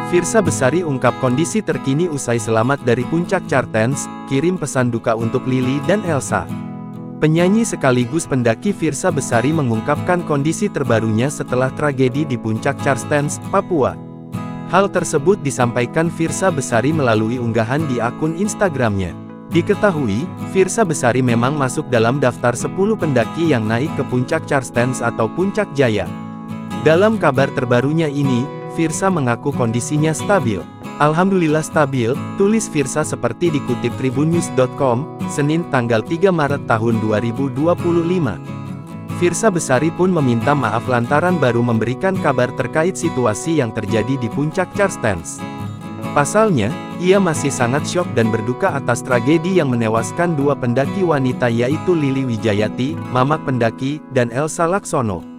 Firsa Besari ungkap kondisi terkini usai selamat dari puncak Cartens, kirim pesan duka untuk Lily dan Elsa. Penyanyi sekaligus pendaki Firsa Besari mengungkapkan kondisi terbarunya setelah tragedi di puncak Cartens, Papua. Hal tersebut disampaikan Firsa Besari melalui unggahan di akun Instagramnya. Diketahui, Firsa Besari memang masuk dalam daftar 10 pendaki yang naik ke puncak Cartens atau Puncak Jaya. Dalam kabar terbarunya ini, Firsa mengaku kondisinya stabil. Alhamdulillah stabil, tulis Firsa seperti dikutip tribunnews.com, Senin tanggal 3 Maret tahun 2025. Firsa Besari pun meminta maaf lantaran baru memberikan kabar terkait situasi yang terjadi di puncak Cartens. Pasalnya, ia masih sangat syok dan berduka atas tragedi yang menewaskan dua pendaki wanita yaitu Lily Wijayati, mamak pendaki, dan Elsa Laksono.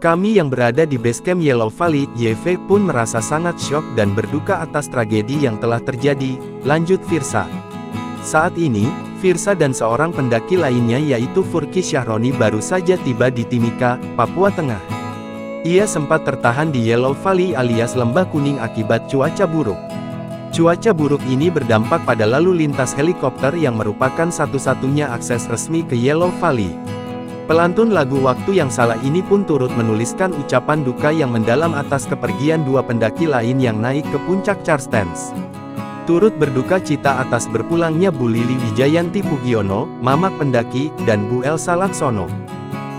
Kami yang berada di basecamp Yellow Valley, YV pun merasa sangat syok dan berduka atas tragedi yang telah terjadi, lanjut Firsa. Saat ini, Firsa dan seorang pendaki lainnya yaitu Furki Syahroni baru saja tiba di Timika, Papua Tengah. Ia sempat tertahan di Yellow Valley alias Lembah Kuning akibat cuaca buruk. Cuaca buruk ini berdampak pada lalu lintas helikopter yang merupakan satu-satunya akses resmi ke Yellow Valley. Pelantun lagu Waktu Yang Salah ini pun turut menuliskan ucapan duka yang mendalam atas kepergian dua pendaki lain yang naik ke puncak Cartens. Turut berduka cita atas berpulangnya Bu Lily Wijayanti Pugiono, mamak pendaki, dan Bu Elsa Laksono.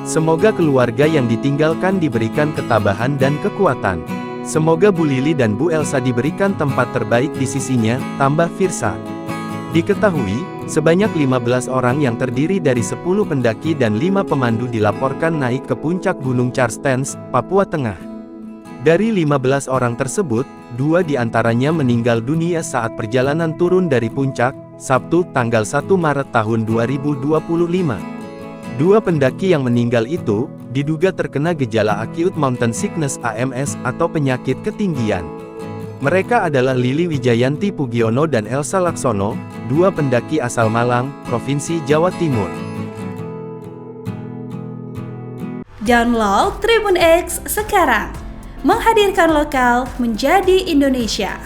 Semoga keluarga yang ditinggalkan diberikan ketabahan dan kekuatan. Semoga Bu Lily dan Bu Elsa diberikan tempat terbaik di sisinya, tambah Firsa. Diketahui, sebanyak 15 orang yang terdiri dari 10 pendaki dan 5 pemandu dilaporkan naik ke puncak Gunung Cartens, Papua Tengah. Dari 15 orang tersebut, 2 diantaranya meninggal dunia saat perjalanan turun dari puncak, Sabtu tanggal 1 Maret tahun 2025. 2 pendaki yang meninggal itu, diduga terkena gejala Acute Mountain Sickness AMS atau penyakit ketinggian. Mereka adalah Lily Wijayanti Pugiono dan Elsa Laksono, 2 pendaki asal Malang, Provinsi Jawa Timur. Download Tribun X sekarang, menghadirkan lokal menjadi Indonesia.